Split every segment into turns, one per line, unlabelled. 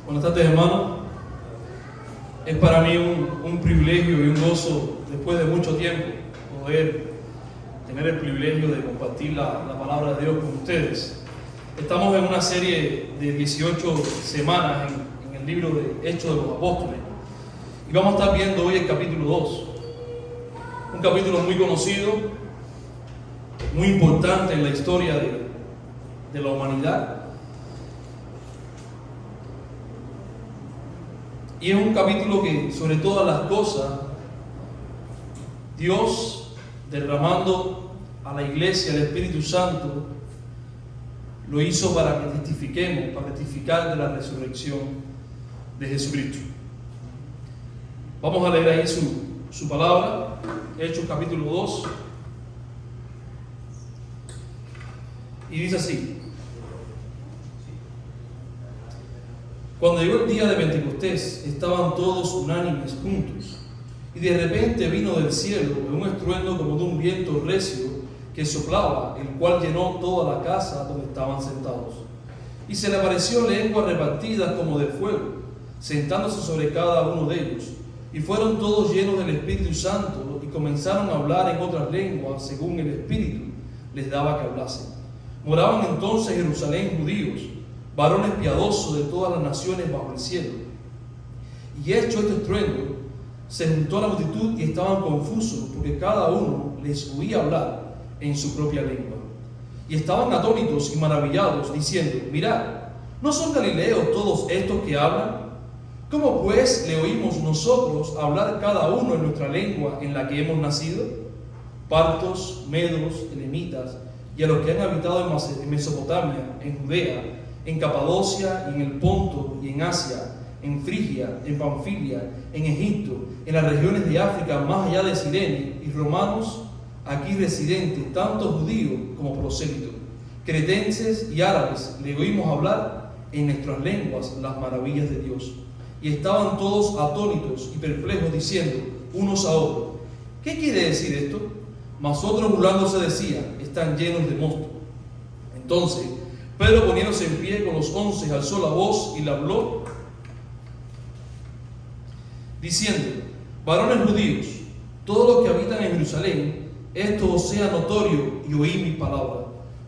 Buenas tardes, hermano. Es para mí un privilegio y un gozo, después de mucho tiempo, poder tener el privilegio de compartir la palabra de Dios con ustedes. Estamos en una serie de 18 semanas en el libro de Hechos de los Apóstoles y vamos a estar viendo hoy el capítulo 2. Un capítulo muy conocido, muy importante en la historia de la humanidad. Y es un capítulo que, sobre todas las cosas, Dios, derramando a la iglesia el Espíritu Santo, lo hizo para que testifiquemos, para testificar de la resurrección de Jesucristo. Vamos a leer ahí su palabra, Hechos capítulo 2. Y dice así: Cuando llegó el día de Pentecostés, estaban todos unánimes juntos, y de repente vino del cielo un estruendo como de un viento recio que soplaba, el cual llenó toda la casa donde estaban sentados. Y se le apareció lengua repartida como de fuego, sentándose sobre cada uno de ellos. Y fueron todos llenos del Espíritu Santo, y comenzaron a hablar en otras lenguas, según el Espíritu les daba que hablasen. Moraban entonces en Jerusalén judíos, varones piadosos de todas las naciones bajo el cielo. Y hecho este estruendo, se juntó la multitud y estaban confusos, porque cada uno les oía hablar en su propia lengua. Y estaban atónitos y maravillados, diciendo: Mirad, ¿no son galileos todos estos que hablan? ¿Cómo pues le oímos nosotros hablar cada uno en nuestra lengua en la que hemos nacido? Partos, medos, elamitas, y a los que han habitado en Mesopotamia, en Judea, en Capadocia y en el Ponto y en Asia, en Frigia, en Panfilia, en Egipto, en las regiones de África más allá de Cirene, y romanos aquí residentes, tanto judíos como prosélitos, cretenses y árabes, le oímos hablar en nuestras lenguas las maravillas de Dios. Y estaban todos atónitos y perplejos, diciendo unos a otros: ¿qué quiere decir esto? Mas otros, burlándose, decían: están llenos de mosto. Entonces Pedro, poniéndose en pie con los 11, alzó la voz y le habló, diciendo: varones judíos, todos los que habitan en Jerusalén, esto os sea notorio y oíd mis palabras,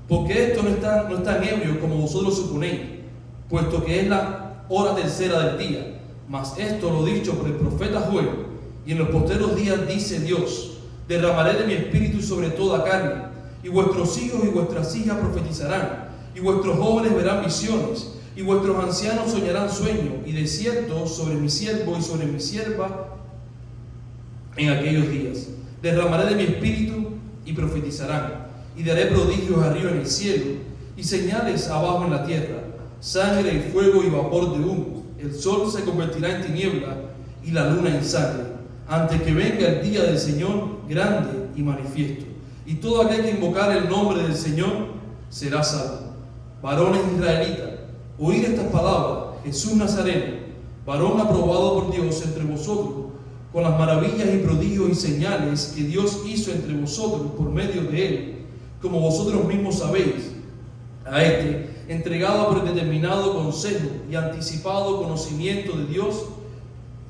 porque esto no es tan ebrio como vosotros suponéis, puesto que es la hora tercera del día. Mas esto lo dicho por el profeta Joel: y en los postreros días dice Dios, derramaré de mi espíritu sobre toda carne, y vuestros hijos y vuestras hijas profetizarán, y vuestros jóvenes verán visiones, y vuestros ancianos soñarán sueños, y de cierto sobre mi siervo y sobre mi sierva en aquellos días derramaré de mi espíritu y profetizarán, y daré prodigios arriba en el cielo y señales abajo en la tierra, sangre y fuego y vapor de humo. El sol se convertirá en tiniebla y la luna en sangre, antes que venga el día del Señor grande y manifiesto. Y todo aquel que invocar el nombre del Señor será salvo. Varones israelitas, oíd estas palabras: Jesús Nazareno, varón aprobado por Dios entre vosotros, con las maravillas y prodigios y señales que Dios hizo entre vosotros por medio de él, como vosotros mismos sabéis. A este, entregado por el determinado consejo y anticipado conocimiento de Dios,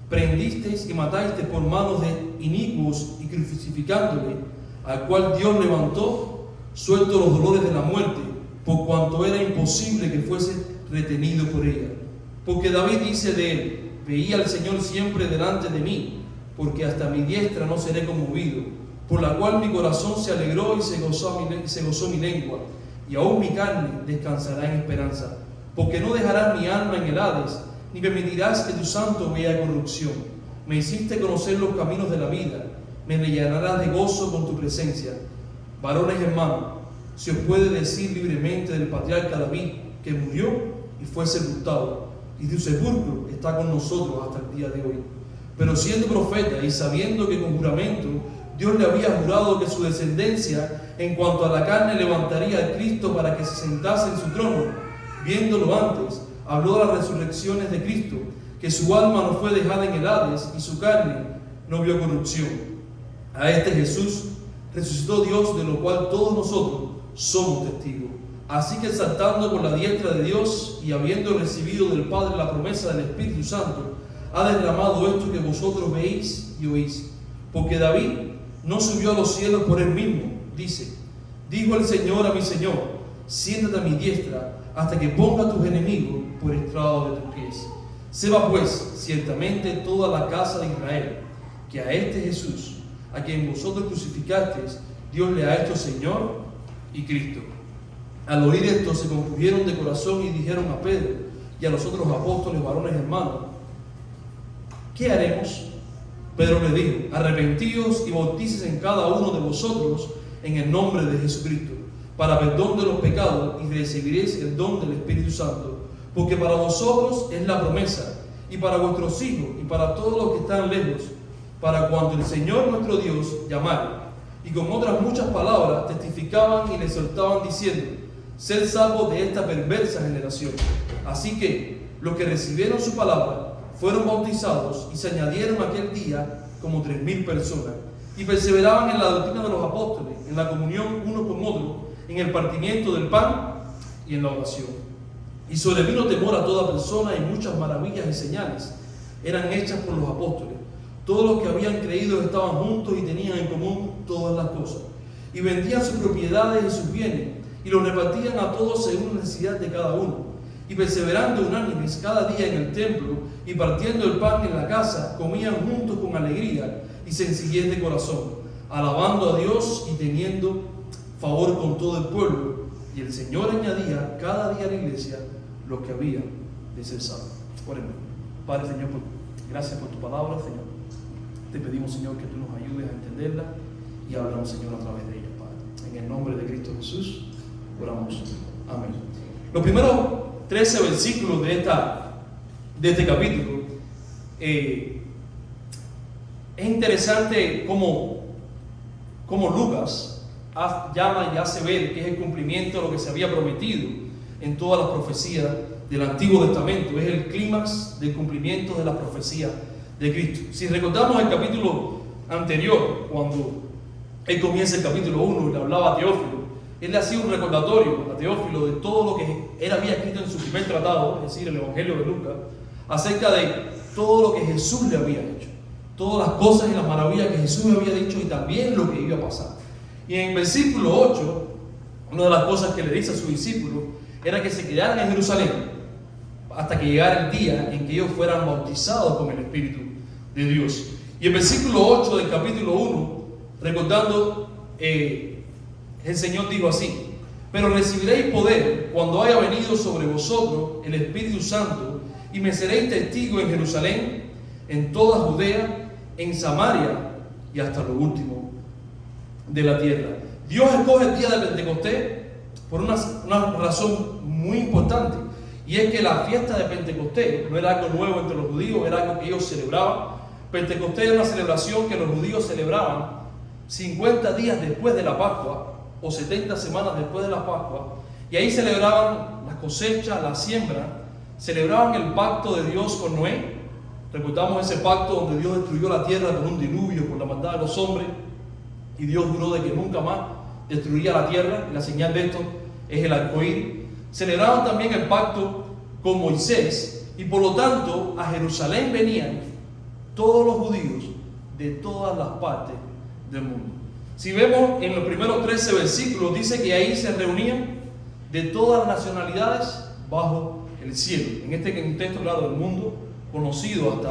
prendisteis y matasteis por manos de inicuos, y crucificándole, al cual Dios levantó, suelto los dolores de la muerte, por cuanto era imposible que fuese retenido por ella. Porque David dice de él: veía al Señor siempre delante de mí, porque hasta mi diestra no seré conmovido, por la cual mi corazón se alegró y se gozó mi lengua, y aún mi carne descansará en esperanza. Porque no dejarás mi alma en el Hades, ni permitirás que tu santo vea corrupción. Me hiciste conocer los caminos de la vida, me llenarás de gozo con tu presencia. Varones hermanos, se os puede decir libremente del patriarca David, que murió y fue sepultado, y su sepulcro está con nosotros hasta el día de hoy. Pero siendo profeta y sabiendo que con juramento Dios le había jurado que su descendencia en cuanto a la carne levantaría al Cristo para que se sentase en su trono, viéndolo antes, habló de las resurrecciones de Cristo, que su alma no fue dejada en el Hades y su carne no vio corrupción. A este Jesús resucitó Dios, de lo cual todos nosotros somos testigos. Así que saltando por la diestra de Dios y habiendo recibido del Padre la promesa del Espíritu Santo, ha derramado esto que vosotros veis y oís. Porque David no subió a los cielos por él mismo, dice: dijo el Señor a mi Señor, siéntate a mi diestra hasta que ponga a tus enemigos por estrado de tus pies. Sepa pues ciertamente toda la casa de Israel que a este Jesús, a quien vosotros crucificasteis, Dios le ha hecho Señor y Cristo. Al oír esto se compusieron de corazón y dijeron a Pedro y a los otros apóstoles, varones hermanos: ¿qué haremos? Pedro le dijo: arrepentíos y bautícese en cada uno de vosotros en el nombre de Jesucristo, para perdón de los pecados, y recibiréis el don del Espíritu Santo, porque para vosotros es la promesa, y para vuestros hijos, y para todos los que están lejos, para cuando el Señor nuestro Dios llamare. Y con otras muchas palabras testificaban y le exhortaban diciendo: sed salvos de esta perversa generación. Así que los que recibieron su palabra fueron bautizados, y se añadieron aquel día como 3,000 personas, y perseveraban en la doctrina de los apóstoles, en la comunión uno con otro, en el partimiento del pan y en la oración. Y sobrevino temor a toda persona, y muchas maravillas y señales eran hechas por los apóstoles. Todos los que habían creído estaban juntos y tenían en común todas las cosas, y vendían sus propiedades y sus bienes, y los repartían a todos según la necesidad de cada uno. Y perseverando unánimes cada día en el templo y partiendo el pan en la casa, comían juntos con alegría y sencillez de corazón, alabando a Dios y teniendo favor con todo el pueblo. Y el Señor añadía cada día a la iglesia los que habían de ser salvos. Oremos. Padre, Señor, gracias por tu palabra, Señor. Te pedimos, Señor, que tú nos ayudes a entenderla y hablamos, Señor, a través de ella, Padre. En el nombre de Cristo Jesús, oramos. Amén. Los primeros 13 versículos de este capítulo, es interesante cómo Lucas llama y hace ver que es el cumplimiento de lo que se había prometido en todas las profecías del Antiguo Testamento. Es el clímax del cumplimiento de las profecías de Cristo. Si recordamos el capítulo anterior, cuando él comienza el capítulo 1 y le hablaba a Teófilo, él le hacía un recordatorio a Teófilo de todo lo que él había escrito en su primer tratado, es decir, el Evangelio de Lucas, acerca de todo lo que Jesús le había hecho, todas las cosas y las maravillas que Jesús le había dicho, y también lo que iba a pasar. Y en el versículo 8, una de las cosas que le dice a sus discípulos era que se quedaran en Jerusalén hasta que llegara el día en que ellos fueran bautizados con el Espíritu de Dios. Y el versículo 8 del capítulo 1, recordando, el Señor dijo así: pero recibiréis poder cuando haya venido sobre vosotros el Espíritu Santo, y me seréis testigos en Jerusalén, en toda Judea, en Samaria y hasta lo último de la tierra. Dios escoge el día de Pentecostés por una razón muy importante, y es que la fiesta de Pentecostés no era algo nuevo entre los judíos, era algo que ellos celebraban. Pentecostés era una celebración que los judíos celebraban 50 días después de la Pascua, o 70 semanas después de la Pascua, y ahí celebraban la cosecha, la siembra, celebraban el pacto de Dios con Noé. Recordamos ese pacto donde Dios destruyó la tierra con un diluvio por la maldad de los hombres, y Dios juró de que nunca más destruiría la tierra, y la señal de esto es el arcoíris. Celebraban también el pacto con Moisés, y por lo tanto a Jerusalén venían todos los judíos de todas las partes del mundo. Si vemos en los primeros 13 versículos, dice que ahí se reunían de todas las nacionalidades bajo el cielo. En este contexto, claro, del mundo conocido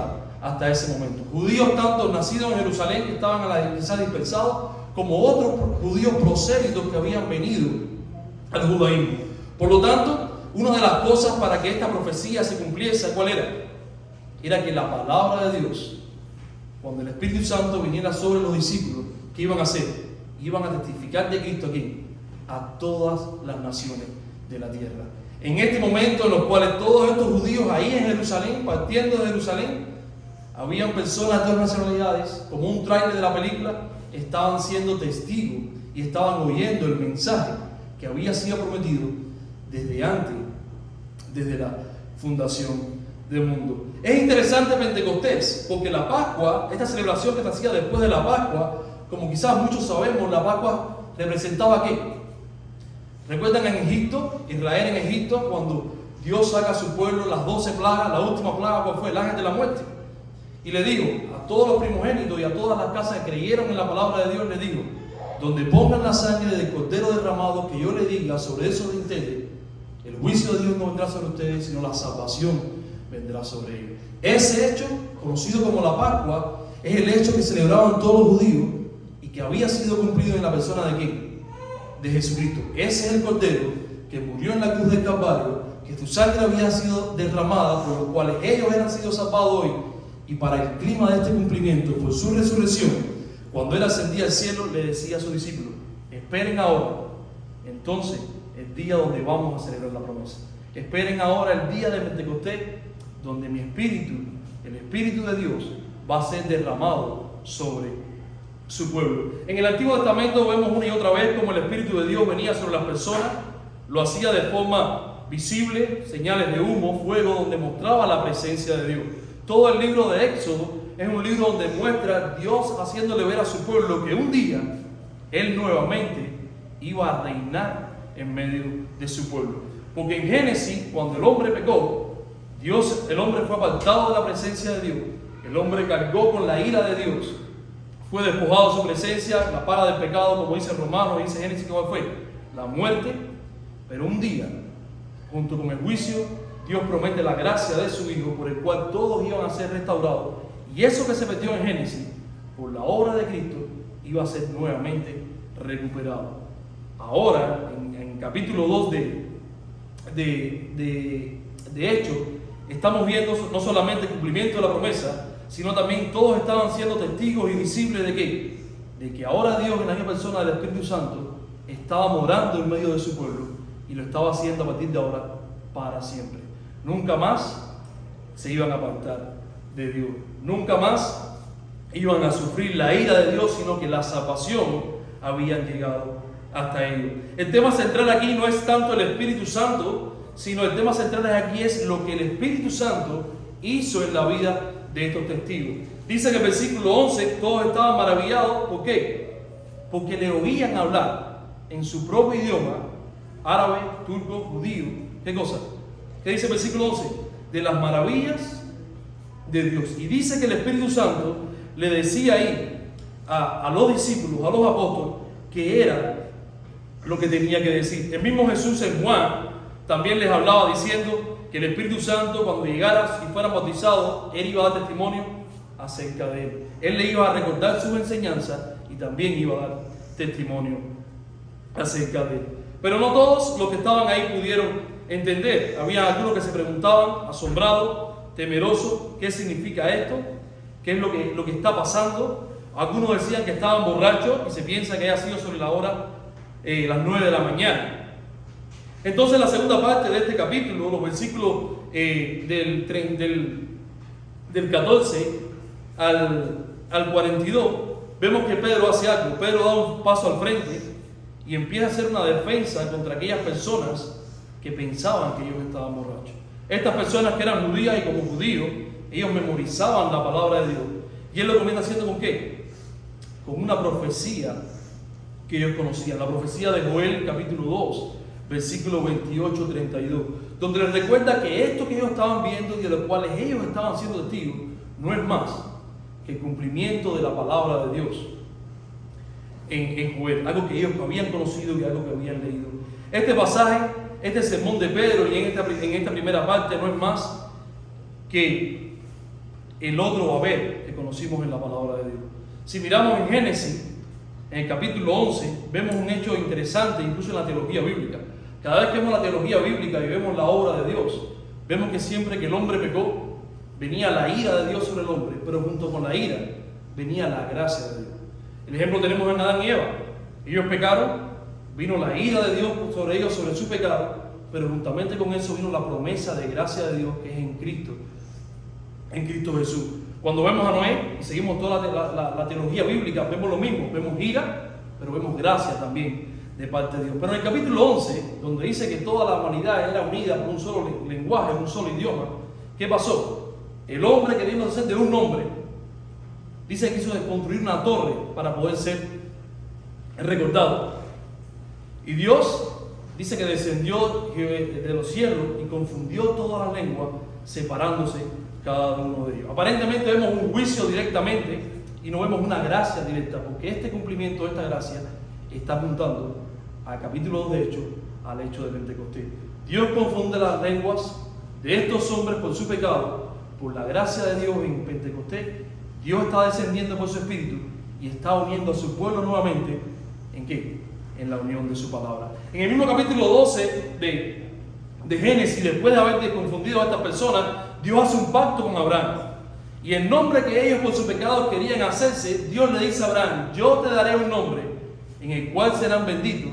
hasta ese momento. Judíos tanto nacidos en Jerusalén, que estaban quizás dispersados, como otros judíos prosélitos que habían venido al judaísmo. Por lo tanto, una de las cosas para que esta profecía se cumpliese, ¿cuál era? Era que la palabra de Dios, cuando el Espíritu Santo viniera sobre los discípulos, ¿qué iban a hacer? Iban a testificar de Cristo aquí a todas las naciones de la tierra. En este momento en los cuales todos estos judíos ahí en Jerusalén, partiendo de Jerusalén, habían personas de otras nacionalidades, como un tráiler de la película, estaban siendo testigos y estaban oyendo el mensaje que había sido prometido desde antes, desde la fundación del mundo. Es interesante Pentecostés, porque la Pascua, esta celebración que se hacía después de la Pascua, como quizás muchos sabemos, la Pascua representaba ¿qué? ¿Recuerdan en Egipto, Israel en Egipto, cuando Dios saca a su pueblo las 12 plagas, la última plaga, ¿cuál fue? El ángel de la muerte. Y le digo a todos los primogénitos y a todas las casas que creyeron en la palabra de Dios, le digo, donde pongan la sangre del cordero derramado, que yo le diga sobre eso de ustedes, el juicio de Dios no vendrá sobre ustedes, sino la salvación vendrá sobre ellos. Ese hecho, conocido como la Pascua, es el hecho que celebraban todos los judíos y que había sido cumplido en la persona de ¿quién? De Jesucristo. Ese es el cordero que murió en la cruz del Calvario, que su sangre había sido derramada, por lo cual ellos eran sido salvados hoy. Y para el clima de este cumplimiento, por su resurrección, cuando él ascendía al cielo, le decía a sus discípulos, esperen ahora, entonces, el día donde vamos a celebrar la promesa. Esperen ahora el día de Pentecostés, donde mi espíritu, el espíritu de Dios, va a ser derramado sobre su pueblo. En el Antiguo Testamento vemos una y otra vez como el espíritu de Dios venía sobre las personas, lo hacía de forma visible, señales de humo, fuego, donde mostraba la presencia de Dios. Todo el libro de Éxodo es un libro donde muestra a Dios haciéndole ver a su pueblo que un día Él nuevamente iba a reinar en medio de su pueblo. Porque en Génesis, cuando el hombre pecó, el hombre fue apartado de la presencia de Dios. El hombre cargó con la ira de Dios. Fue despojado de su presencia, la paga del pecado, como dice Romanos, dice Génesis, ¿cómo fue? La muerte. Pero un día, junto con el juicio, Dios promete la gracia de su Hijo, por el cual todos iban a ser restaurados. Y eso que se metió en Génesis, por la obra de Cristo, iba a ser nuevamente recuperado. Ahora, en capítulo 2 de Hechos, estamos viendo no solamente el cumplimiento de la promesa, sino también todos estaban siendo testigos y visibles de ¿qué? De que ahora Dios, en la misma persona del Espíritu Santo, estaba morando en medio de su pueblo y lo estaba haciendo a partir de ahora para siempre. Nunca más se iban a apartar de Dios. Nunca más iban a sufrir la ira de Dios, sino que la salvación había llegado hasta ellos. El tema central aquí no es tanto el Espíritu Santo, sino el tema central aquí es lo que el Espíritu Santo hizo en la vida de estos testigos. Dice que en el versículo 11 todos estaban maravillados. ¿Por qué? Porque le oían hablar en su propio idioma, árabe, turco, judío. ¿Qué cosa? ¿Qué dice el versículo 11? De las maravillas de Dios. Y dice que el Espíritu Santo le decía ahí a los discípulos, a los apóstoles, que era lo que tenía que decir. El mismo Jesús en Juan también les hablaba diciendo que el Espíritu Santo, cuando llegara y fuera bautizado, Él iba a dar testimonio acerca de Él. Él le iba a recordar sus enseñanzas y también iba a dar testimonio acerca de Él. Pero no todos los que estaban ahí pudieron entender. Había algunos que se preguntaban, asombrados, temerosos, ¿qué significa esto? ¿Qué es lo que está pasando? Algunos decían que estaban borrachos y se piensa que haya sido sobre la hora las 9 de la mañana. Entonces, la segunda parte de este capítulo, los versículos del 14 al 42, vemos que Pedro hace algo. Pedro da un paso al frente y empieza a hacer una defensa contra aquellas personas que pensaban que ellos estaban borrachos. Estas personas que eran judías y como judíos, ellos memorizaban la palabra de Dios. Y él lo comienza haciendo ¿con qué? Con una profecía que ellos conocían. La profecía de Joel, capítulo 2, versículo 28-32, donde les recuerda que esto que ellos estaban viendo y de lo cuales ellos estaban siendo testigos, no es más que el cumplimiento de la palabra de Dios en Joel, algo que ellos habían conocido y algo que habían leído. Este pasaje, este sermón de Pedro y en esta primera parte no es más que el otro Babel que conocimos en la palabra de Dios. Si miramos en Génesis, en el capítulo 11, vemos un hecho interesante incluso en la teología bíblica. Cada vez que vemos la teología bíblica y vemos la obra de Dios, vemos que siempre que el hombre pecó, venía la ira de Dios sobre el hombre, pero junto con la ira venía la gracia de Dios. El ejemplo tenemos en Adán y Eva. Ellos pecaron, vino la ira de Dios sobre ellos, sobre su pecado, pero juntamente con eso vino la promesa de gracia de Dios que es en Cristo Jesús. Cuando vemos a Noé y seguimos toda la teología bíblica, vemos lo mismo, vemos ira, pero vemos gracia también de parte de Dios. Pero en el capítulo 11, donde dice que toda la humanidad era unida por un solo lenguaje, un solo idioma, ¿qué pasó? El hombre queriendo ser de un hombre, dice que quiso construir una torre para poder ser recordado. Y Dios dice que descendió de los cielos y confundió todas las lenguas, separándose cada uno de ellos. Aparentemente vemos un juicio directamente y no vemos una gracia directa, porque este cumplimiento de esta gracia está apuntando al capítulo 2 de Hechos, al hecho de Pentecostés. Dios confunde las lenguas de estos hombres por su pecado. Por la gracia de Dios en Pentecostés, Dios está descendiendo por su Espíritu y está uniendo a su pueblo nuevamente. ¿En qué? En la unión de su palabra. En el mismo capítulo 12 de Génesis, después de haber confundido a estas personas, Dios hace un pacto con Abraham. Y el nombre que ellos por su pecado querían hacerse, Dios le dice a Abraham: yo te daré un nombre en el cual serán benditos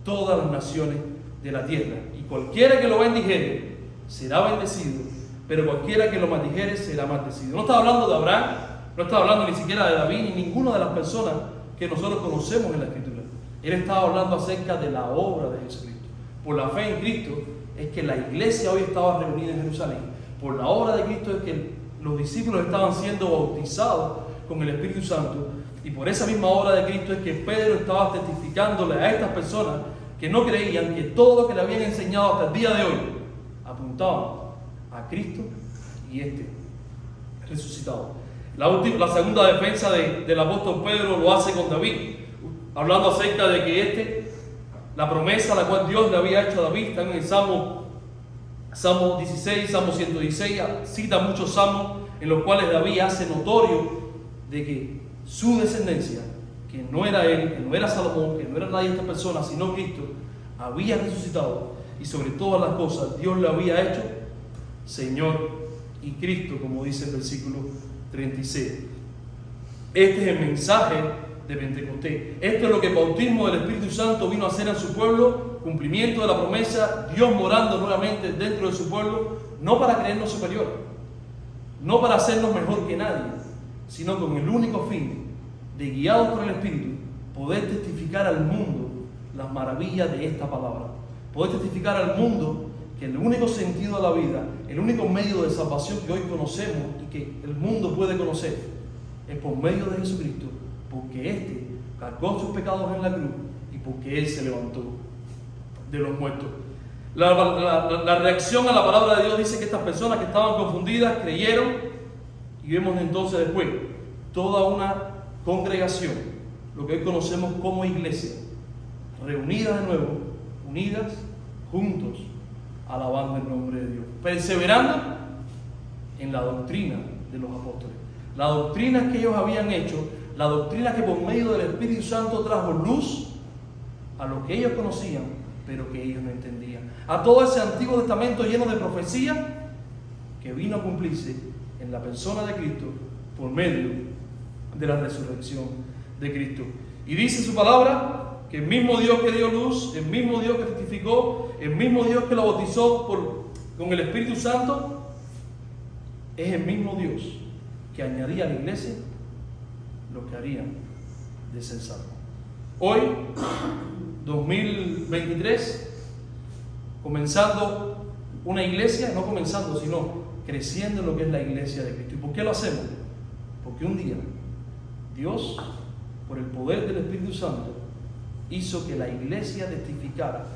todas las naciones de la tierra. Y cualquiera que lo bendijere será bendecido, pero cualquiera que lo maldijere será maldecido. No está hablando de Abraham, no está hablando ni siquiera de David, ni ninguna de las personas que nosotros conocemos en la Escritura. Él estaba hablando acerca de la obra de Jesucristo. Por la fe en Cristo es que la iglesia hoy estaba reunida en Jerusalén. Por la obra de Cristo es que los discípulos estaban siendo bautizados con el Espíritu Santo. Y por esa misma obra de Cristo es que Pedro estaba testificándole a estas personas que no creían que todo lo que le habían enseñado hasta el día de hoy apuntaba a Cristo y resucitado. La segunda defensa del apóstol Pedro lo hace con David, hablando acerca de que la promesa a la cual Dios le había hecho a David, está en el Salmo 16, Salmo 116, cita muchos salmos en los cuales David hace notorio de que su descendencia, que no era él, que no era Salomón, que no era nadie de estas personas, sino Cristo, había resucitado, y sobre todas las cosas Dios le había hecho Señor y Cristo, como dice el versículo 36. Este es el mensaje de Pentecostés. Esto es lo que el bautismo del Espíritu Santo vino a hacer en su pueblo, cumplimiento de la promesa, Dios morando nuevamente dentro de su pueblo, no para creernos superior, no para hacernos mejor que nadie, sino con el único fin de, guiados por el Espíritu, poder testificar al mundo las maravillas de esta palabra, poder testificar al mundo que el único sentido de la vida, el único medio de salvación que hoy conocemos y que el mundo puede conocer es por medio de Jesucristo, porque éste cargó sus pecados en la cruz y porque él se levantó de los muertos. La reacción a la palabra de Dios dice que estas personas que estaban confundidas creyeron, y vemos entonces después toda una congregación, lo que hoy conocemos como iglesia, reunidas de nuevo, unidas, juntos, alabando el nombre de Dios, perseverando en la doctrina de los apóstoles, la doctrina que ellos habían hecho, la doctrina que por medio del Espíritu Santo trajo luz a lo que ellos conocían, pero que ellos no entendían, a todo ese Antiguo Testamento lleno de profecía que vino a cumplirse en la persona de Cristo por medio de la resurrección de Cristo. Y dice su palabra que el mismo Dios que dio luz, el mismo Dios que testificó, el mismo Dios que lo bautizó con el Espíritu Santo, es el mismo Dios que añadía a la iglesia lo que harían de ser salvos. Hoy, 2023, comenzando una iglesia, no comenzando, sino creciendo en lo que es la iglesia de Cristo. ¿Y por qué lo hacemos? Porque un día Dios, por el poder del Espíritu Santo, hizo que la iglesia testificara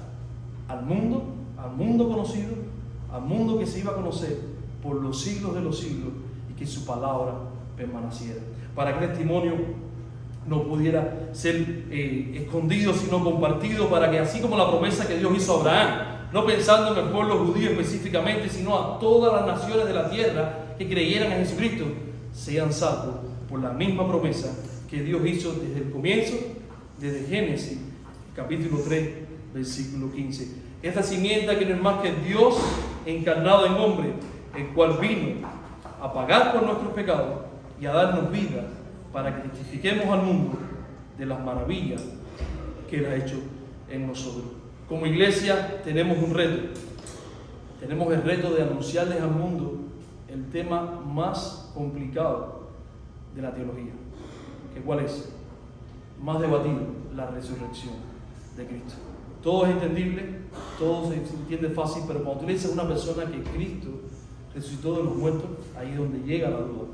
al mundo conocido, al mundo que se iba a conocer por los siglos de los siglos, y que su palabra permaneciera, para que el testimonio no pudiera ser escondido, sino compartido, para que así como la promesa que Dios hizo a Abraham, no pensando en el pueblo judío específicamente, sino a todas las naciones de la tierra que creyeran en Jesucristo, sean salvos por la misma promesa que Dios hizo desde el comienzo, desde Génesis, capítulo 3, versículo 15. Esta simiente que no es más que Dios encarnado en hombre, el cual vino a pagar por nuestros pecados y a darnos vida para que testifiquemos al mundo de las maravillas que Él ha hecho en nosotros. Como iglesia tenemos un reto. Tenemos el reto de anunciarles al mundo el tema más complicado de la teología. ¿Que cuál es? Más debatido, la resurrección de Cristo. Todo es entendible, todo se entiende fácil, pero cuando tú le dices a una persona que Cristo resucitó de los muertos, ahí es donde llega la duda.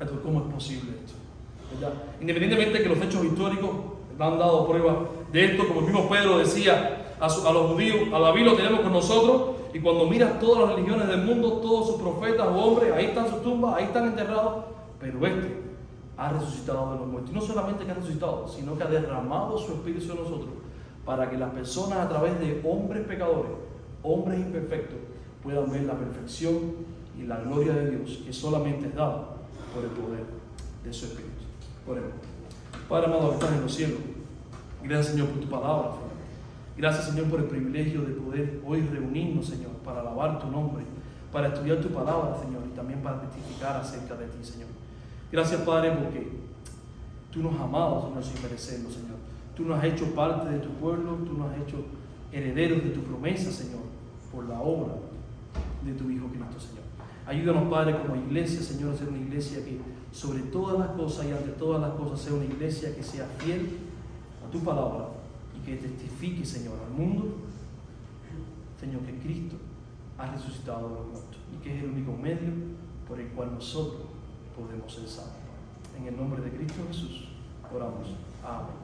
Entonces, ¿cómo es posible esto? ¿Verdad? Independientemente de que los hechos históricos han dado prueba de esto, como el mismo Pedro decía, a los judíos, a David lo tenemos con nosotros, y cuando miras todas las religiones del mundo, todos sus profetas o hombres, ahí están sus tumbas, ahí están enterrados, pero este ha resucitado de los muertos. Y no solamente que ha resucitado, sino que ha derramado su espíritu en nosotros, para que las personas a través de hombres pecadores, hombres imperfectos, puedan ver la perfección y la gloria de Dios, que solamente es dada por el poder de su espíritu. Oremos. Padre amado que estás en los cielos, gracias Señor por tu palabra, Señor. Gracias Señor por el privilegio de poder hoy reunirnos, Señor, para alabar tu nombre, para estudiar tu palabra, Señor, y también para testificar acerca de ti, Señor. Gracias, Padre, porque tú nos has amado, Señor, sin merecerlo, Señor. Tú nos has hecho parte de tu pueblo, tú nos has hecho herederos de tu promesa, Señor, por la obra de tu Hijo Cristo, Señor. Ayúdanos, Padre, como iglesia, Señor, a ser una iglesia que sobre todas las cosas y ante todas las cosas sea una iglesia que sea fiel a tu palabra y que testifique, Señor, al mundo, Señor, que Cristo ha resucitado de los muertos y que es el único medio por el cual nosotros podemos ser salvos. En el nombre de Cristo Jesús oramos. Amén.